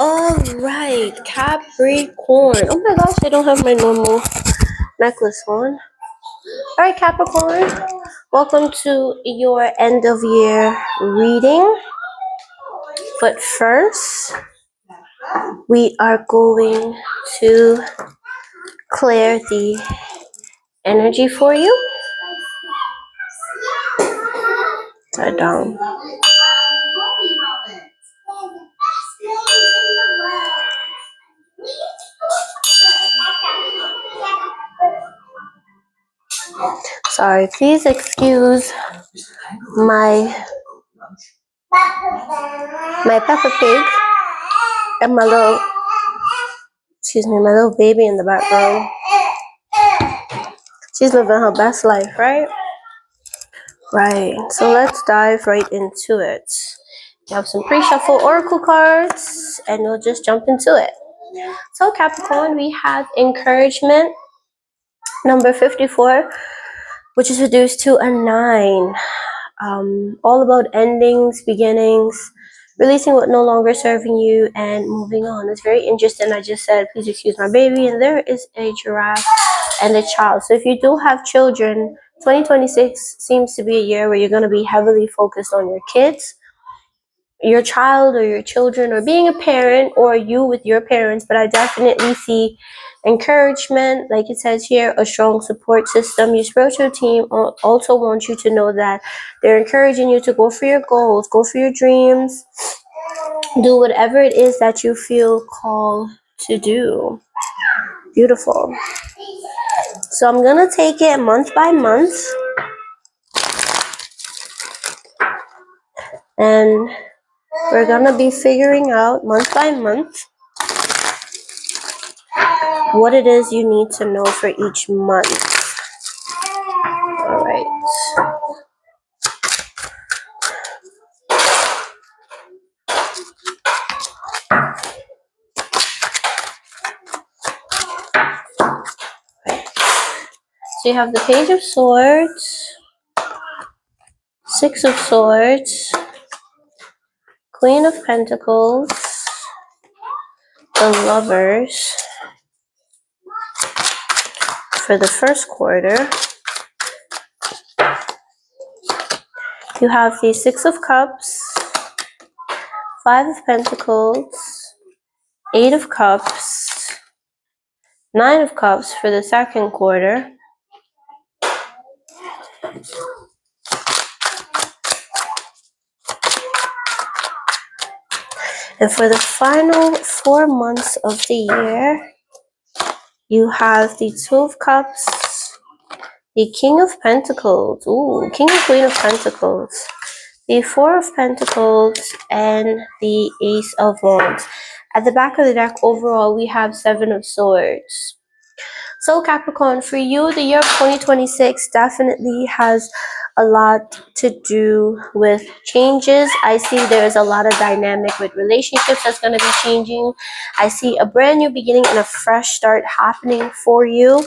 All right, Capricorn. Oh my gosh, I don't have my normal necklace on. All right, Capricorn. Welcome to your end of year reading. But first, we are going to clear the energy for you. Upside down. Sorry, please excuse my Peppa Pig and my little baby in the background. She's living her best life, right? Right, so let's dive right into it. You have some pre-shuffle oracle cards, and we'll just jump into it. So Capricorn, we have encouragement, number 54, which is reduced to a 9. All about endings, beginnings, releasing what no longer serving you, and moving on. It's very interesting. I just said, please excuse my baby, and there is a giraffe and a child. So if you do have children, 2026 seems to be a year where you're going to be heavily focused on your kids, your child, or your children, or being a parent, or you with your parents. But I definitely see encouragement, like it says here, a strong support system. Your spiritual team also wants you to know that they're encouraging you to go for your goals, go for your dreams, do whatever it is that you feel called to do. Beautiful. So I'm gonna take it month by month, and we're gonna be figuring out month by month what it is you need to know for each month. All right. So you have the Page of Swords, Six of Swords, Queen of Pentacles, the Lovers for the first quarter. You have the Six of Cups, Five of Pentacles, Eight of Cups, Nine of Cups for the second quarter. And for the final 4 months of the year, you have the Two of Cups, the King of Pentacles, King and Queen of Pentacles, the Four of Pentacles, and the Ace of Wands. At the back of the deck, overall, we have Seven of Swords. So Capricorn, for you, the year of 2026 definitely has a lot to do with changes. I see there's a lot of dynamic with relationships that's going to be changing. I see a brand new beginning and a fresh start happening for you.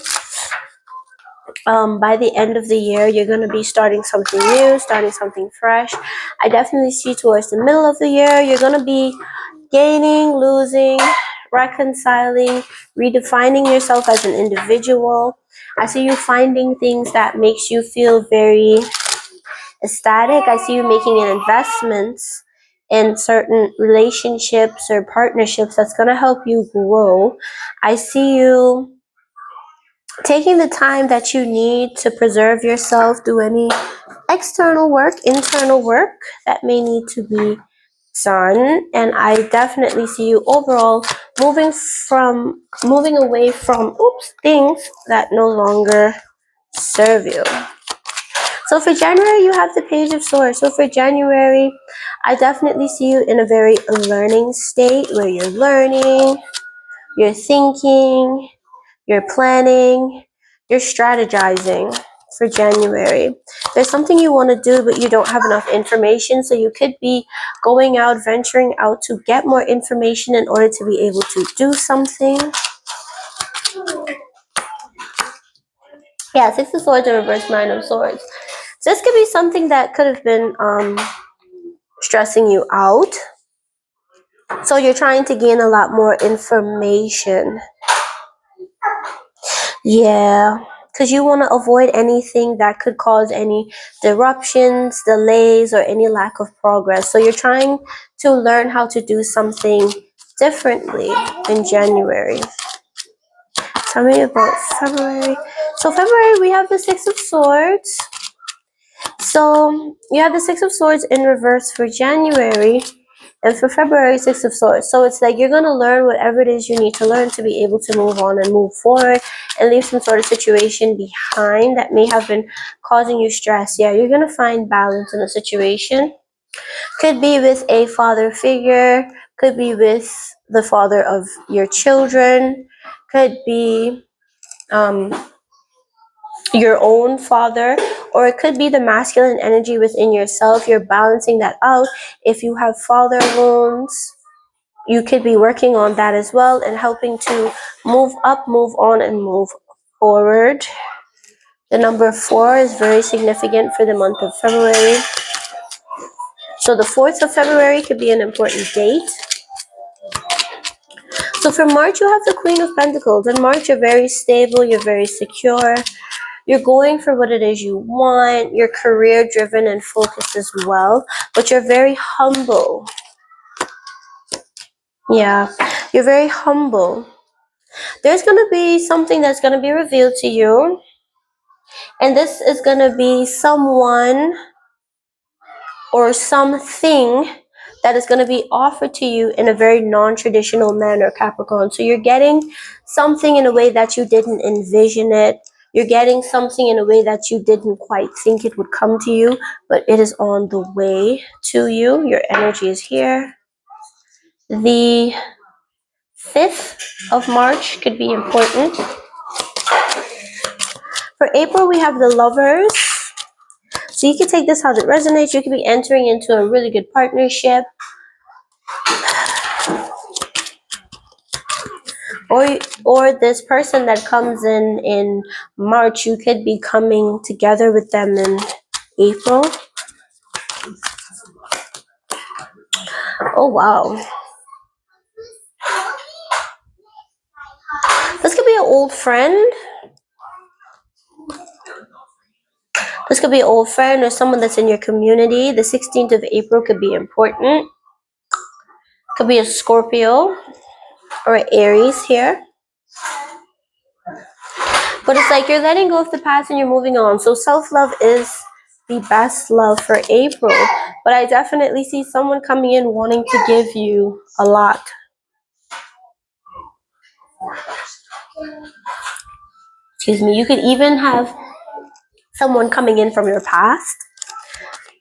By the end of the year, you're going to be starting something new, starting something fresh. I definitely see towards the middle of the year, you're going to be gaining, losing, reconciling, redefining yourself as an individual. I see you finding things that makes you feel very ecstatic. I see you making an investment in certain relationships or partnerships that's going to help you grow. I see you taking the time that you need to preserve yourself, do any external work, internal work that may need to be done. And I definitely see you overall moving away from things that no longer serve you. So for January, you have the Page of Swords. So for January, I definitely see you in a very learning state where you're learning, you're thinking, you're planning, you're strategizing for January. There's something you want to do, but you don't have enough information. So you could be going out, venturing out to get more information in order to be able to do something. Yeah, Six of Swords in reverse, Nine of Swords. So this could be something that could have been stressing you out. So you're trying to gain a lot more information. Yeah, because you want to avoid anything that could cause any disruptions, delays, or any lack of progress. So you're trying to learn how to do something differently in January. Tell me about February. So February, we have the Six of Swords. So you have the Six of Swords in reverse for January. And for February, Six of Swords. So it's like you're going to learn whatever it is you need to learn to be able to move on and move forward and leave some sort of situation behind that may have been causing you stress. Yeah, you're going to find balance in a situation. Could be with a father figure, could be with the father of your children, could be your own father, or it could be the masculine energy within yourself. You're balancing that out. If you have father wounds, you could be working on that as well and helping to move up, move on, and move forward. The number 4 is very significant for the month of February. So the 4th of February could be an important date. So for March, you have the Queen of Pentacles. In March, you're very stable, you're very secure. You're going for what it is you want. You're career driven and focused as well, but you're very humble. Yeah, you're very humble. There's going to be something that's going to be revealed to you. And this is going to be someone or something that is going to be offered to you in a very non-traditional manner, Capricorn. So you're getting something in a way that you didn't envision it. You're getting something in a way that you didn't quite think it would come to you, but it is on the way to you. Your energy is here. The 5th of March could be important. For April, we have the Lovers. So you can take this how it resonates. You could be entering into a really good partnership. Or this person that comes in March, you could be coming together with them in April. Oh, wow. This could be an old friend. This could be an old friend or someone that's in your community. The 16th of April could be important. Could be a Scorpio or an Aries here. But it's like you're letting go of the past and you're moving on. So self-love is the best love for April. But I definitely see someone coming in wanting to give you a lot. Excuse me. You could even have someone coming in from your past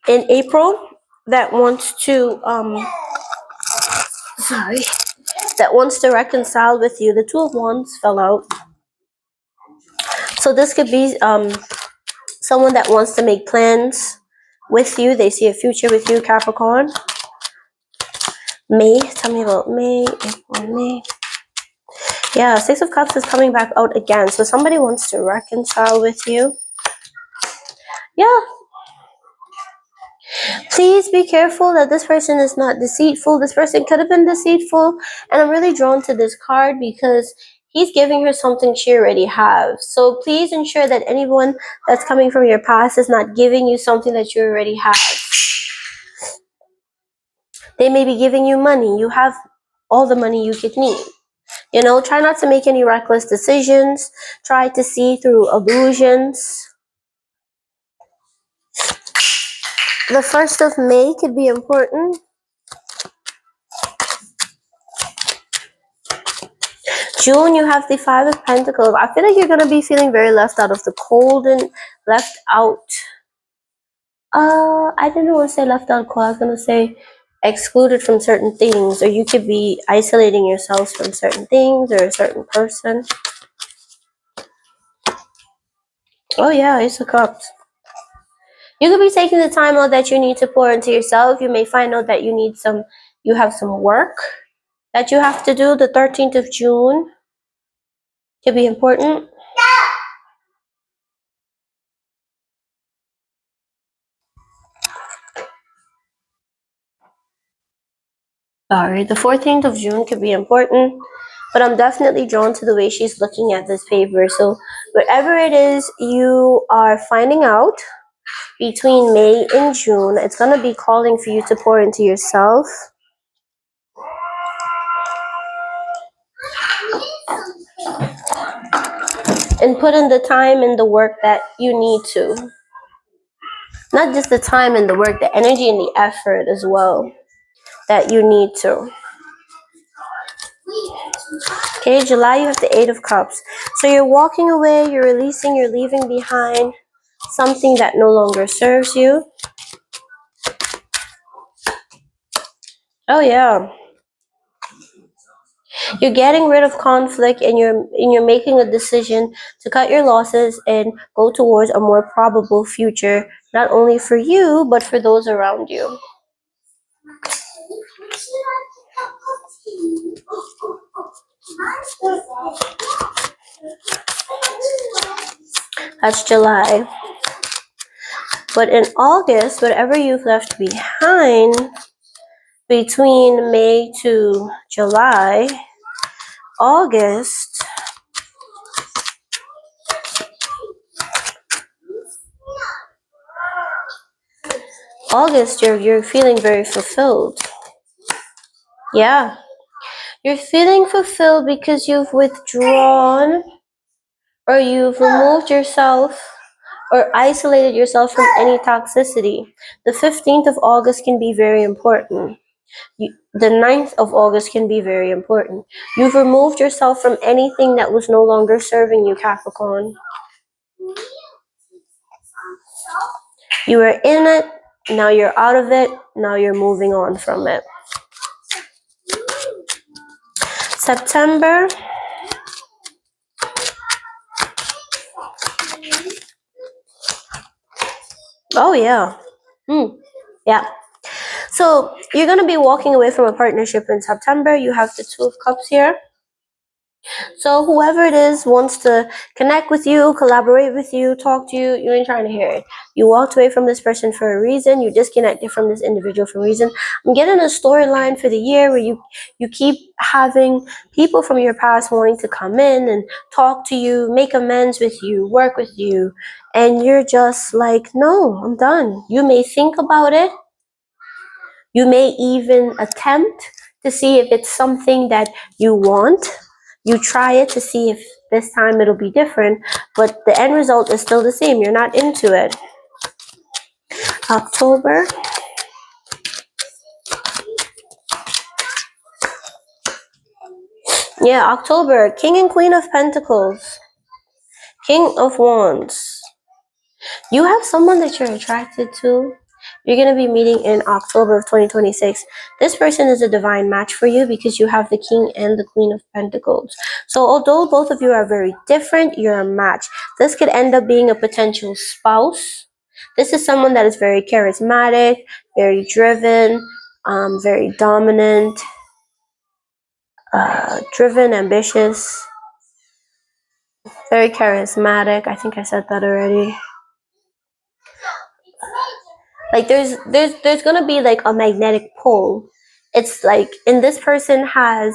in April that wants to that wants to reconcile with you. The Two of Wands fell out. So this could be someone that wants to make plans with you. They see a future with you, Capricorn. May, tell me about May, April, May. Yeah, Six of Cups is coming back out again. So somebody wants to reconcile with you. Yeah. Please be careful that this person is not deceitful. This person could have been deceitful. And I'm really drawn to this card because he's giving her something she already has. So please ensure that anyone that's coming from your past is not giving you something that you already have. They may be giving you money. You have all the money you could need. You know, try not to make any reckless decisions. Try to see through illusions. The 1st of May could be important. June, you have the 5 of Pentacles. I feel like you're going to be feeling very left out of the cold and left out. I didn't want to say left out cold. I was going to say excluded from certain things. Or you could be isolating yourselves from certain things or a certain person. Oh yeah, Ace of Cups. You could be taking the time out that you need to pour into yourself. You may find out that you have some work that you have to do. The 13th of June could be important. Sorry, the 14th of June could be important, but I'm definitely drawn to the way she's looking at this paper. So, whatever it is you are finding out between May and June, it's going to be calling for you to pour into yourself. And put in the time and the work that you need to. Not just the time and the work, the energy and the effort as well that you need to. Okay, July, you have the Eight of Cups. So you're walking away, you're releasing, you're leaving behind something that no longer serves you. Oh yeah. You're getting rid of conflict, and you're making a decision to cut your losses and go towards a more probable future, not only for you but for those around you. That's July. But in August, whatever you've left behind between May to July, August, you're feeling very fulfilled. Yeah. You're feeling fulfilled because you've withdrawn, or you've removed yourself or isolated yourself from any toxicity. The 15th of August can be very important. The 9th of August can be very important. You've removed yourself from anything that was no longer serving you, Capricorn. You were in it, now you're out of it, now you're moving on from it. September. Oh, yeah. Yeah. So you're going to be walking away from a partnership in September. You have the Two of Cups here. So whoever it is wants to connect with you, collaborate with you, talk to you, you ain't trying to hear it. You walked away from this person for a reason. You disconnected from this individual for a reason. I'm getting a storyline for the year where you keep having people from your past wanting to come in and talk to you, make amends with you, work with you. And you're just like, no, I'm done. You may think about it. You may even attempt to see if it's something that you want. You try it to see if this time it'll be different, but the end result is still the same. You're not into it. October. Yeah, October. King and Queen of Pentacles. King of Wands. You have someone that you're attracted to. You're going to be meeting in October of 2026. This person is a divine match for you because you have the King and the Queen of Pentacles. So although both of you are very different, you're a match. This could end up being a potential spouse. This is someone that is very charismatic, very driven, very dominant, driven, ambitious, very charismatic. I think I said that already. Like there's gonna be like a magnetic pull. It's like, and this person has,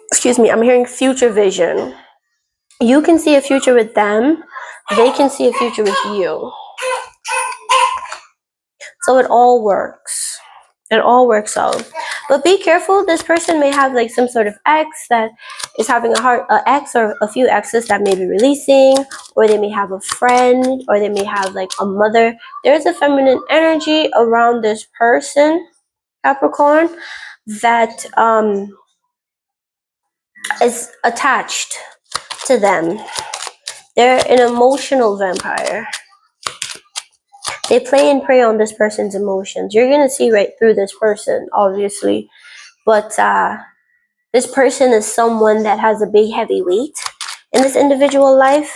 excuse me, I'm hearing future vision. You can see a future with them, they can see a future with you. So it all works. It all works out. But be careful, this person may have like some sort of ex that is having a ex or a few exes that may be releasing, or they may have a friend, or they may have like a mother. There's a feminine energy around this person, Capricorn, that is attached to them. They're an emotional vampire. They play and prey on this person's emotions. You're going to see right through this person, obviously. But this person is someone that has a big heavy weight in this individual life.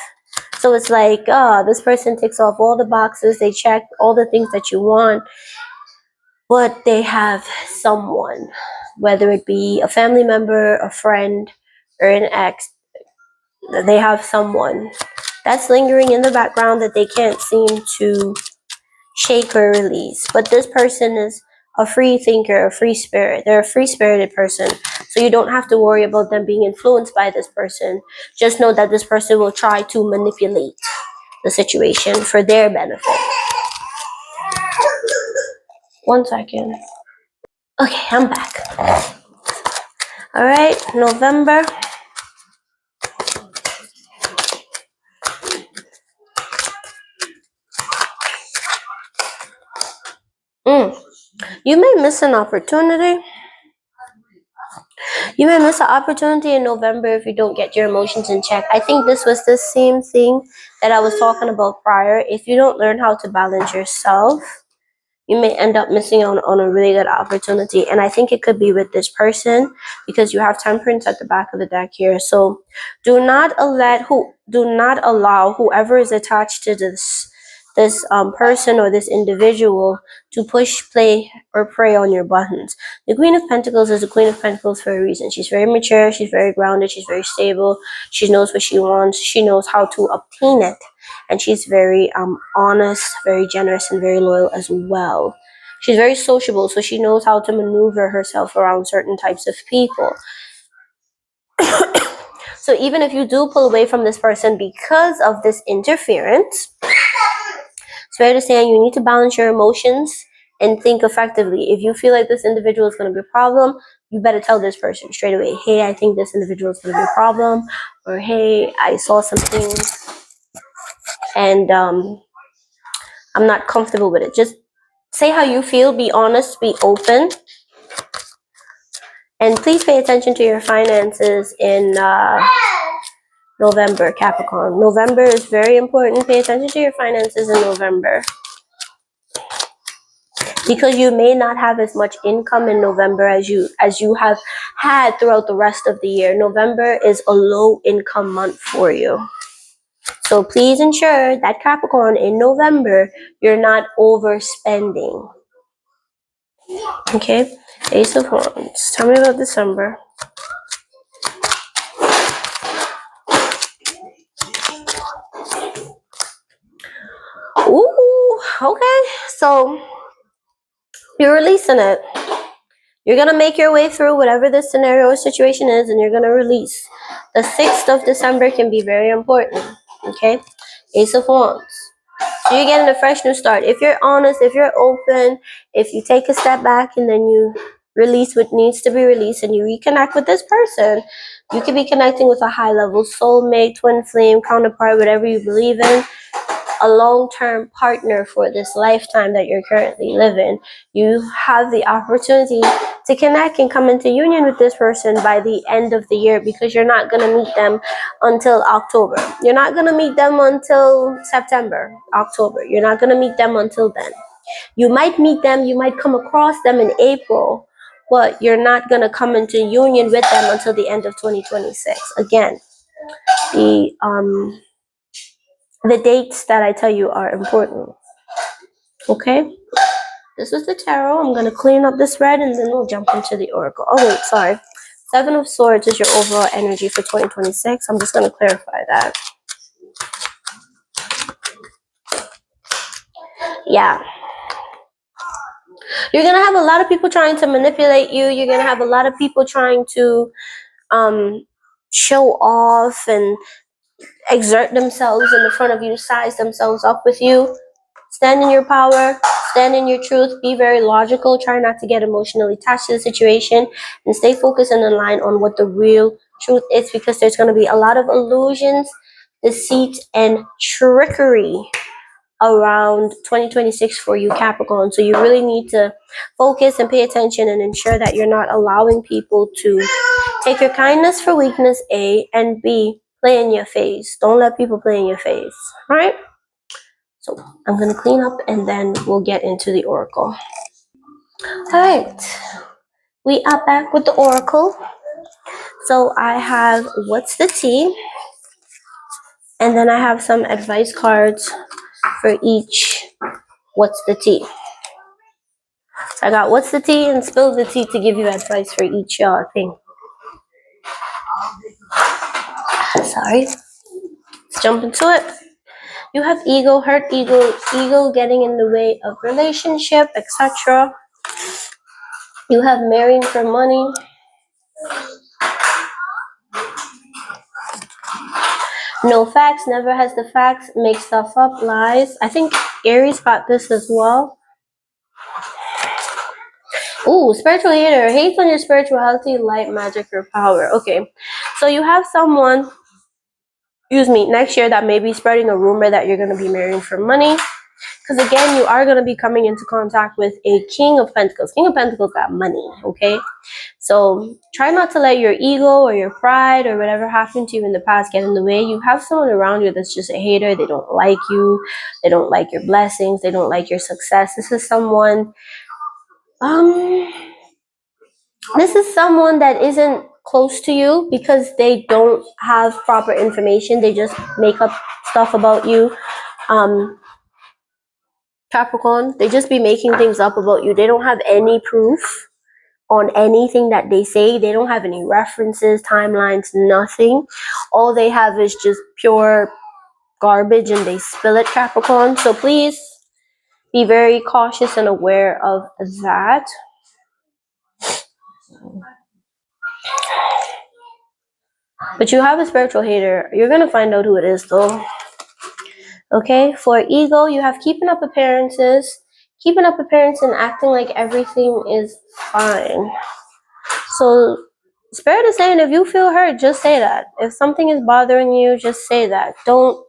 So it's like, this person ticks off all the boxes. They check all the things that you want. But they have someone, whether it be a family member, a friend, or an ex. They have someone that's lingering in the background that they can't seem to shake or release. But this person is a free thinker, a free spirit. They're a free-spirited person. So you don't have to worry about them being influenced by this person. Just know that this person will try to manipulate the situation for their benefit. 1 second. Okay, I'm back. All right, November. You may miss an opportunity. You may miss an opportunity in November if you don't get your emotions in check. I think this was the same thing that I was talking about prior. If you don't learn how to balance yourself, you may end up missing out on a really good opportunity. And I think it could be with this person because you have temperance at the back of the deck here. So do not allow whoever is attached to this person or this individual to push, play, or prey on your buttons. The Queen of Pentacles is the Queen of Pentacles for a reason. She's very mature, she's very grounded, she's very stable, she knows what she wants, she knows how to obtain it, and she's very honest, very generous, and very loyal as well. She's very sociable, so she knows how to maneuver herself around certain types of people. So even if you do pull away from this person because of this interference, it's fair to say you need to balance your emotions and think effectively. If you feel like this individual is going to be a problem, you better tell this person straight away, hey, I think this individual is going to be a problem, or hey, I saw something and I'm not comfortable with it. Just say how you feel, be honest, be open. And please pay attention to your finances in November, Capricorn. November is very important. Pay attention to your finances in November, because you may not have as much income in November as you have had throughout the rest of the year. November is a low income month for you. So please ensure that Capricorn in November, you're not overspending. Okay? Ace of Wands. Tell me about December. Ooh, okay. So you're releasing it. You're going to make your way through whatever the scenario or situation is, and you're going to release. The 6th of December can be very important, okay? Ace of Wands. So you're getting a fresh new start. If you're honest, if you're open, if you take a step back and then you release what needs to be released and you reconnect with this person, you could be connecting with a high-level soulmate, twin flame, counterpart, whatever you believe in, a long-term partner for this lifetime that you're currently living. You have the opportunity to connect and come into union with this person by the end of the year, because you're not going to meet them until October. You're not going to meet them until September, October. You're not going to meet them until then. You might meet them, you might come across them in April, but you're not going to come into union with them until the end of 2026. Again, the dates that I tell you are important. Okay? This was the tarot. I'm going to clean up this red and then we'll jump into the oracle. Oh, wait, sorry. 7 of Swords is your overall energy for 2026. I'm just going to clarify that. Yeah. You're going to have a lot of people trying to manipulate you. You're going to have a lot of people trying to show off and exert themselves in the front of you, size themselves up with you. Stand in your power, stand in your truth, be very logical, try not to get emotionally attached to the situation, and stay focused and aligned on what the real truth is, because there's going to be a lot of illusions, deceit, and trickery around 2026 for you, Capricorn. So you really need to focus and pay attention and ensure that you're not allowing people to take your kindness for weakness, A, and B, play in your face. Don't let people play in your face, right? So I'm going to clean up and then we'll get into the oracle. All right. We are back with the oracle. So I have what's the tea? And then I have some advice cards for each what's the tea. So I got what's the tea and spill the tea to give you advice for each thing. Sorry. Let's jump into it. You have ego, hurt ego, ego getting in the way of relationship, etc. You have marrying for money. No facts, never has the facts, make stuff up, lies. I think Aries got this as well. Ooh, spiritual hater, hates on your spirituality, light, magic, or power. Okay, so you have someone, excuse me, next year that may be spreading a rumor that you're going to be marrying for money. Because again, you are going to be coming into contact with a King of Pentacles. King of Pentacles got money, okay? So try not to let your ego or your pride or whatever happened to you in the past get in the way. You have someone around you that's just a hater. They don't like you. They don't like your blessings. They don't like your success. This is someone, that isn't close to you because they don't have proper information. They just make up stuff about you. Capricorn, they just be making things up about you. They don't have any proof on anything that they say. They don't have any references, timelines, nothing. All they have is just pure garbage and they spill it, Capricorn. So please be very cautious and aware of that. But you have a spiritual hater. You're going to find out who it is though. Okay, for ego, you have keeping up appearances. Keeping up appearance and acting like everything is fine. So Spirit is saying if you feel hurt, just say that. If something is bothering you, just say that. Don't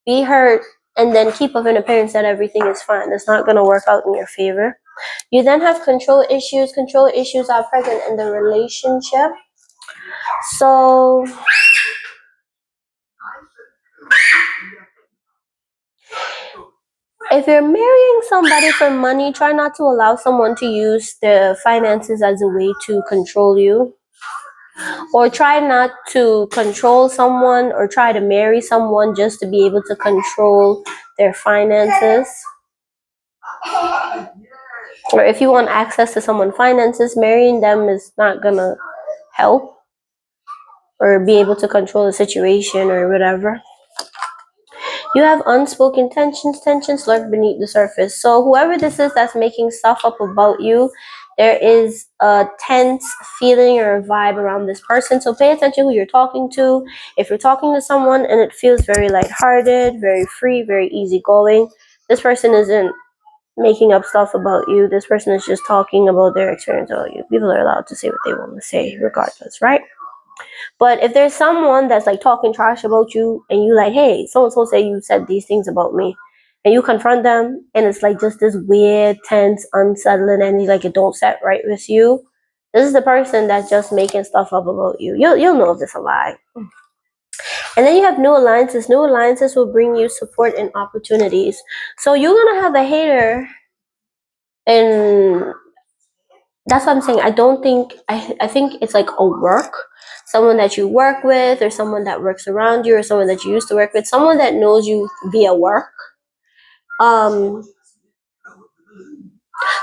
be hurt and then keep up an appearance that everything is fine. That's not going to work out in your favor. You then have control issues. Control issues are present in the relationship. So if you're marrying somebody for money, try not to allow someone to use the finances as a way to control you. Or try not to control someone or try to marry someone just to be able to control their finances. Or if you want access to someone's finances, marrying them is not gonna help or be able to control the situation or whatever. You have unspoken tensions lurk beneath the surface. So whoever this is that's making stuff up about you, there is a tense feeling or a vibe around this person. So pay attention who you're talking to. If you're talking to someone and it feels very lighthearted, very free, very easygoing, this person isn't making up stuff about you. This person is just talking about their experience about you. People are allowed to say what they want to say regardless, right? But if there's someone that's like talking trash about you and you like, hey, so-and-so say you said these things about me, and you confront them and it's like just this weird, tense, unsettling energy, like it don't set right with you, this is the person that's just making stuff up about you. You'll know if it's a lie. And then you have new alliances. New alliances will bring you support and opportunities. So you're gonna have a hater, and that's what I'm saying. I think it's like a work, someone that you work with or someone that works around you or someone that you used to work with, someone that knows you via work.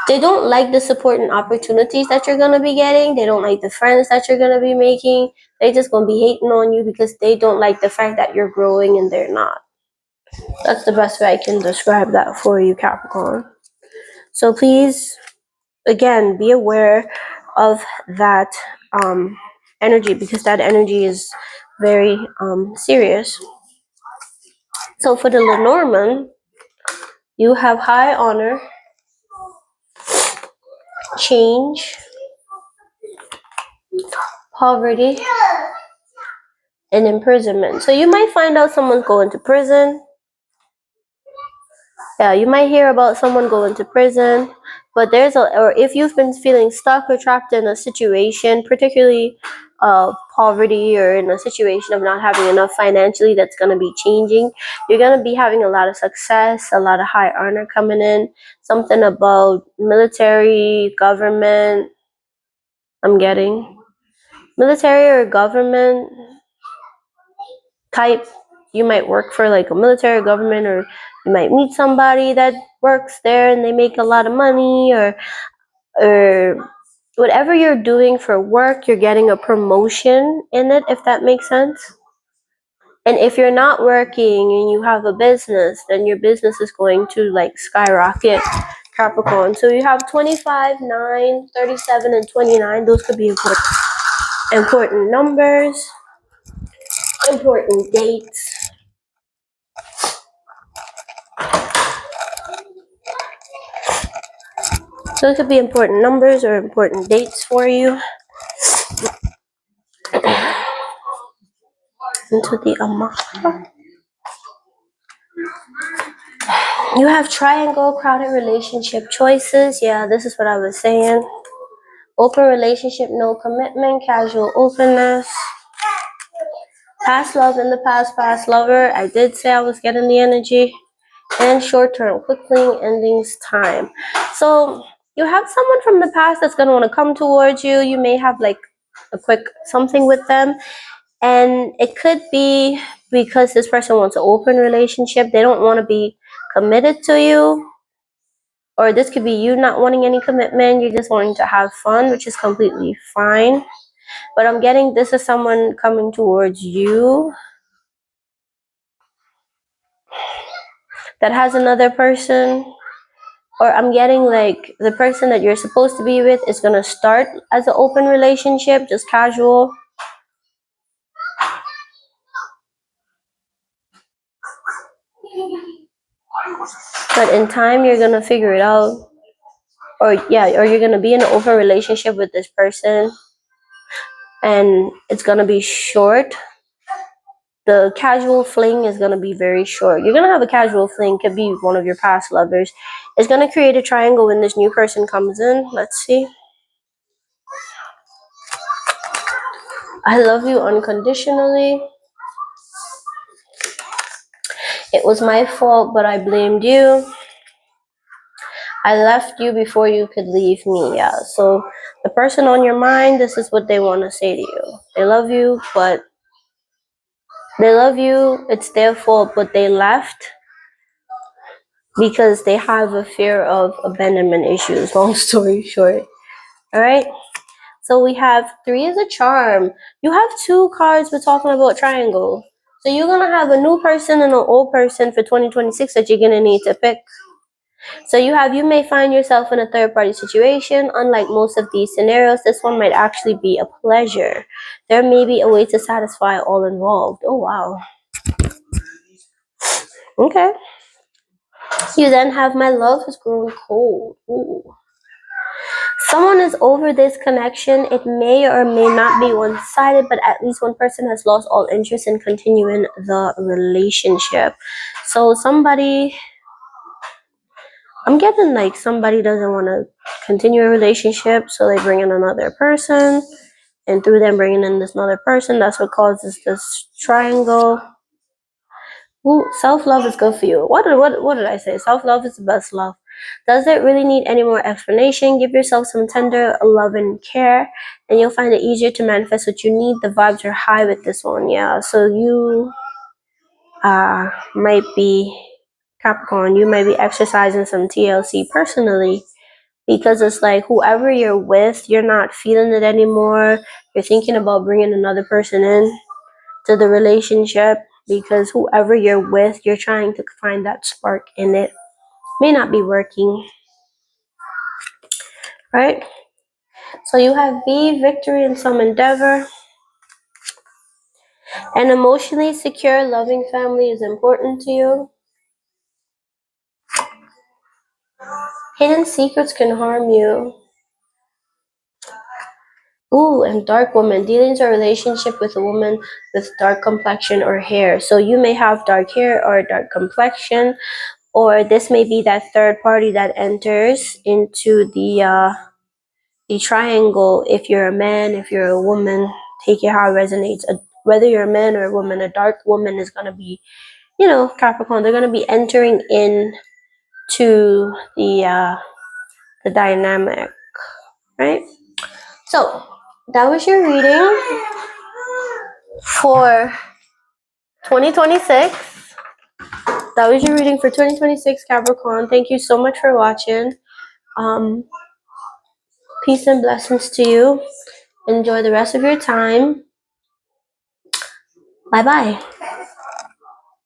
They don't like the support and opportunities that you're gonna be getting. They don't like the friends that you're gonna be making. They just gonna be hating on you because they don't like the fact that you're growing and they're not. That's the best way I can describe that for you, Capricorn. So please, again, be aware of that energy because that energy is very serious. So for the Lenormand, you have high honor, change, poverty, and imprisonment. So you might find out someone's going to prison. Yeah, you might hear about someone going to prison, but or if you've been feeling stuck or trapped in a situation, particularly poverty or in a situation of not having enough financially that's going to be changing, you're going to be having a lot of success, a lot of high honor coming in, something about military, government, I'm getting military or government type. You might work for like a military government, or you might meet somebody that works there and they make a lot of money, or whatever you're doing for work, you're getting a promotion in it, if that makes sense. And if you're not working and you have a business, then your business is going to like skyrocket Capricorn. So you have 25, 9, 37, and 29. Those could be important numbers, important dates. Those could be important numbers or important dates for you. Into the Amara. You have triangle, crowded relationship choices. Yeah, this is what I was saying. Open relationship, no commitment, casual openness. Past love in the past lover. I did say I was getting the energy. And short term, quick fleeting endings, time. So you have someone from the past that's going to want to come towards you. You may have like a quick something with them. And it could be because this person wants an open relationship. They don't want to be committed to you. Or this could be you not wanting any commitment. You're just wanting to have fun, which is completely fine. But I'm getting this is someone coming towards you that has another person. Or I'm getting like the person that you're supposed to be with is going to start as an open relationship, just casual. But in time, you're going to figure it out. Or you're going to be in an open relationship with this person. And it's going to be short. The casual fling is going to be very short. You're going to have a casual fling. Could be one of your past lovers. It's going to create a triangle when this new person comes in. Let's see. I love you unconditionally. It was my fault, but I blamed you. I left you before you could leave me. Yeah. So the person on your mind, this is what they want to say to you. They love you, but they love you. It's their fault, but they left because they have a fear of abandonment issues. Long story short. All right. So we have 3 is a charm. You have 2 cards. We're talking about triangle. So you're going to have a new person and an old person for 2026 that you're going to need to pick. So you may find yourself in a third party situation. Unlike most of these scenarios, this one might actually be a pleasure. There may be a way to satisfy all involved. Oh, wow. Okay. You then have my love has grown cold. Ooh. Someone is over this connection. It may or may not be one-sided, but at least one person has lost all interest in continuing the relationship. So I'm getting like somebody doesn't want to continue a relationship, so they bring in another person, and through them bringing in this another person, that's what causes this triangle. Ooh, self-love is good for you. What did I say? Self-love is the best love. Does it really need any more explanation? Give yourself some tender love and care, and you'll find it easier to manifest what you need. The vibes are high with this one, yeah. So you might be Capricorn. You might be exercising some TLC personally. Because it's like whoever you're with, you're not feeling it anymore. You're thinking about bringing another person in to the relationship because whoever you're with, you're trying to find that spark in it. May not be working, right? So you have B, victory in some endeavor. An emotionally secure, loving family is important to you. Hidden secrets can harm you. Ooh, and dark woman. Dealings or relationship with a woman with dark complexion or hair. So you may have dark hair or dark complexion, or this may be that third party that enters into the triangle. If you're a man, if you're a woman, take it how it resonates. Whether you're a man or a woman, a dark woman is going to be, Capricorn. They're going to be entering in to the dynamic, right? So that was your reading for 2026. That was your reading for 2026, Capricorn. Thank you so much for watching. Peace and blessings to you. Enjoy the rest of your time. Bye-bye.